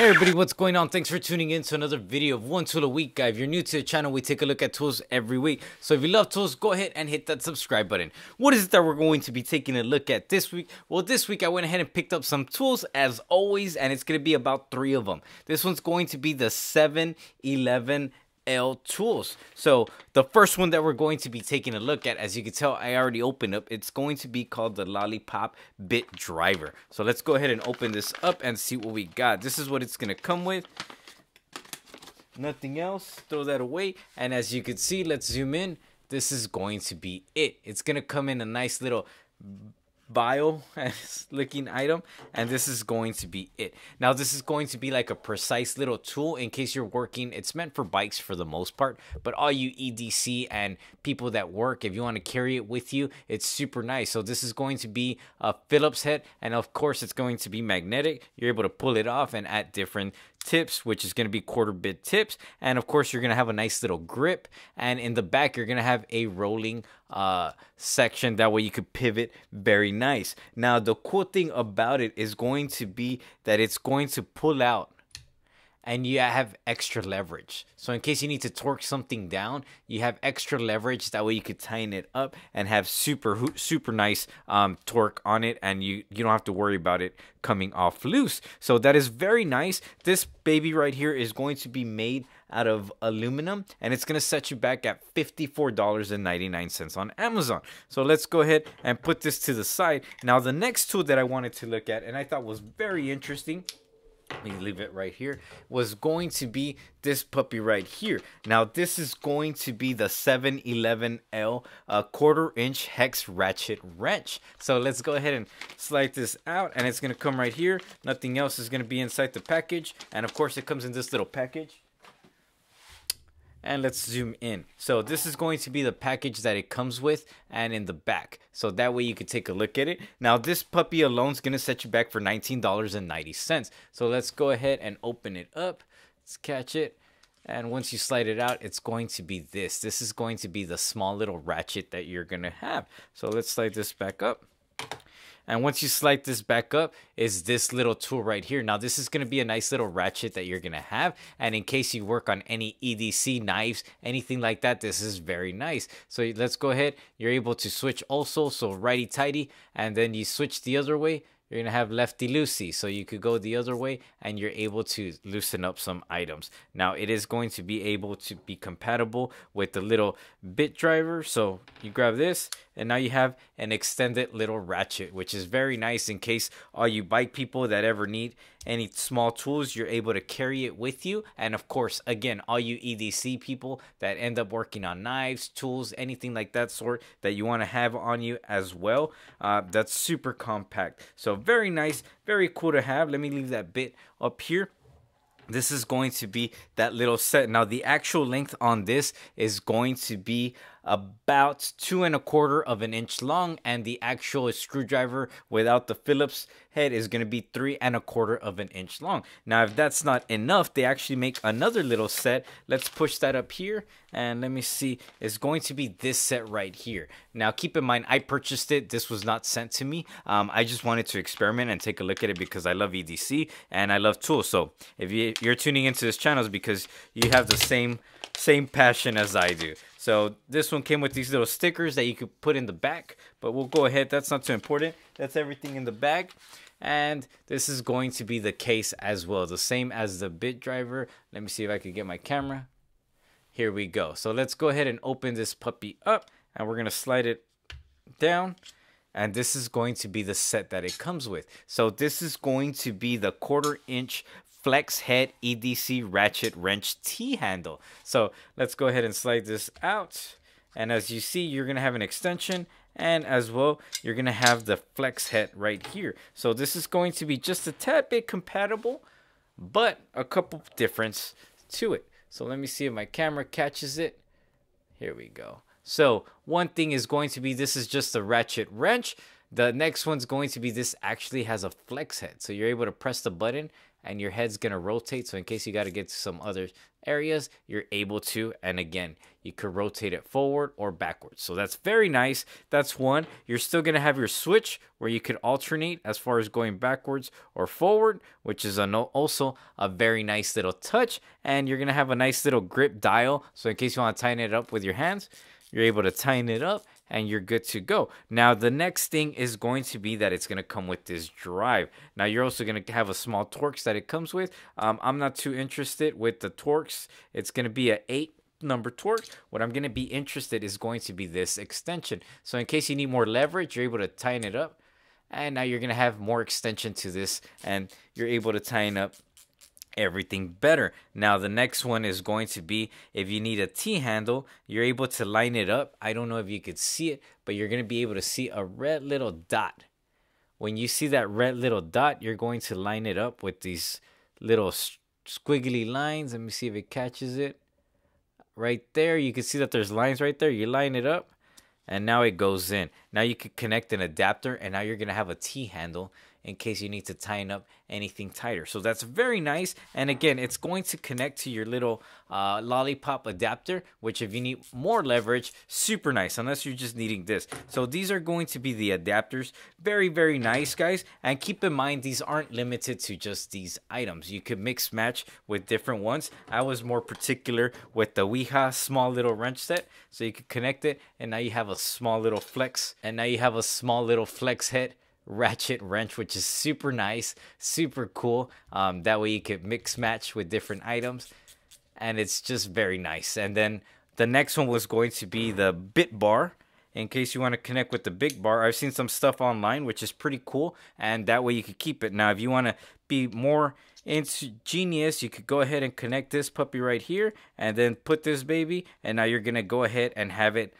Hey everybody, what's going on? Thanks for tuning in to another video of One Tool a Week, guy. If you're new to the channel, we take a look at tools every week. So if you love tools, go ahead and hit that subscribe button. What is it that we're going to be taking a look at this week? Well, this week I went ahead and picked up some tools as always, and it's going to be about 3 of them. This one's going to be the 711 L tools. So the first one that we're going to be taking a look at, as you can tell, I already opened up. It's going to be called the Lollipop Bit Driver. So let's go ahead and open this up and see what we got. This is what it's going to come with. Nothing else. Throw that away. And as you can see, let's zoom in. This is going to be it. It's going to come in a nice little vial looking item, and this is going to be it. Now this is going to be like a precise little tool in case you're working. It's meant for bikes for the most part, but all you EDC and people that work, if you want to carry it with you, it's super nice. So this is going to be a Phillips head, and of course it's going to be magnetic. You're able to pull it off and add different tips, which is going to be 1/4 bit tips, and of course you're going to have a nice little grip, and in the back you're going to have a rolling section, that way you could pivot very nice. Now the cool thing about it is going to be that it's going to pull out and you have extra leverage. So in case you need to torque something down, you have extra leverage. That way you could tighten it up and have super nice torque on it, and you don't have to worry about it coming off loose. So that is very nice. This baby right here is going to be made out of aluminum, and it's going to set you back at $54.99 on Amazon. So let's go ahead and put this to the side. Now the next tool that I wanted to look at, and I thought was very interesting, let me leave it right here, was going to be this puppy right here. Now this is going to be the 711L 1/4 inch Hex Ratchet Wrench. So let's go ahead and slide this out, and it's going to come right here. Nothing else is going to be inside the package, and of course it comes in this little package. And let's zoom in. So this is going to be the package that it comes with, and in the back, so that way you can take a look at it. Now this puppy alone is going to set you back for $19.90. So let's go ahead and open it up. Let's catch it, and once you slide it out, it's going to be this. This is going to be the small little ratchet that you're going to have. So let's slide this back up. And once you slide this back up is this little tool right here. Now this is going to be a nice little ratchet that you're going to have. And in case you work on any EDC knives, anything like that, this is very nice. So let's go ahead. You're able to switch also. So righty tighty. And then you switch the other way. You're going to have lefty loosey. So you could go the other way and you're able to loosen up some items. Now it is going to be able to be compatible with the little bit driver. So you grab this, and now you have an extended little ratchet, which is very nice in case all you bike people that ever need any small tools, you're able to carry it with you. And of course, again, all you EDC people that end up working on knives, tools, anything like that sort that you want to have on you as well. That's super compact. So very nice, very cool to have. Let me leave that bit up here. This is going to be that little set. Now the actual length on this is going to be about 2 1/4 inch long, and the actual screwdriver without the Phillips head is going to be 3 1/4 inch long. Now if that's not enough, they actually make another little set. Let's push that up here, and let me see. It's going to be this set right here. Now keep in mind, I purchased it. This was not sent to me. I just wanted to experiment and take a look at it because I love EDC and I love tools. So if you're tuning into this channel, it's because you have the same passion as I do. So this one came with these little stickers that you could put in the back, but we'll go ahead. That's not too important. That's everything in the bag. And this is going to be the case as well, the same as the bit driver. Let me see if I can get my camera. Here we go. So let's go ahead and open this puppy up, and we're going to slide it down. And this is going to be the set that it comes with. So this is going to be the 1/4 inch Flex Head EDC Ratchet Wrench T-handle. So let's go ahead and slide this out. And as you see, you're going to have an extension, and as well, you're going to have the flex head right here. So this is going to be just a tad bit compatible, but a couple difference to it. So let me see if my camera catches it. Here we go. So one thing is going to be, this is just a ratchet wrench. The next one's going to be, this actually has a flex head. So you're able to press the button and your head's gonna rotate, so in case you got to get to some other areas, you're able to. And again, you could rotate it forward or backwards, so that's very nice. That's one. You're still gonna have your switch where you could alternate as far as going backwards or forward, which is also a very nice little touch. And you're gonna have a nice little grip dial, so in case you want to tighten it up with your hands, you're able to tighten it up and you're good to go. Now the next thing is going to be that it's going to come with this drive. Now you're also going to have a small Torx that it comes with. I'm not too interested with the Torx. It's going to be a 8 number Torx. What I'm going to be interested is going to be this extension. So in case you need more leverage, you're able to tighten it up, and now you're going to have more extension to this, and you're able to tighten up everything better. Now the next one is going to be, if you need a T-handle, you're able to line it up. I don't know if you could see it, but you're going to be able to see a red little dot. When you see that red little dot, you're going to line it up with these little squiggly lines. Let me see if it catches it. Right there, you can see that there's lines right there. You line it up, and now it goes in. Now you could connect an adapter, and now you're going to have a T-handle in case you need to tighten up anything tighter. So that's very nice. And again, it's going to connect to your little Lollipop adapter, which if you need more leverage, super nice, unless you're just needing this. So these are going to be the adapters. Very, very nice, guys. And keep in mind, these aren't limited to just these items. You could mix match with different ones. I was more particular with the hvac small little wrench set. So you could connect it, and now you have a small little flex. And now you have a small little flex head ratchet wrench, which is super nice, super cool. That way you could mix match with different items, and it's just very nice. And then the next one was going to be the bit bar, in case you want to connect with the big bar. I've seen some stuff online which is pretty cool, and that way you could keep it. Now if you want to be more ingenious, you could go ahead and connect this puppy right here, and then put this baby, and now you're gonna go ahead and have it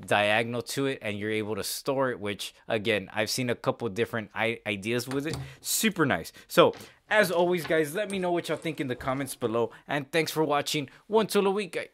diagonal to it, and you're able to store it, which again, I've seen a couple different ideas with it. Super nice. So as always, guys, let me know what y'all think in the comments below, and thanks for watching. One tool a week, guys.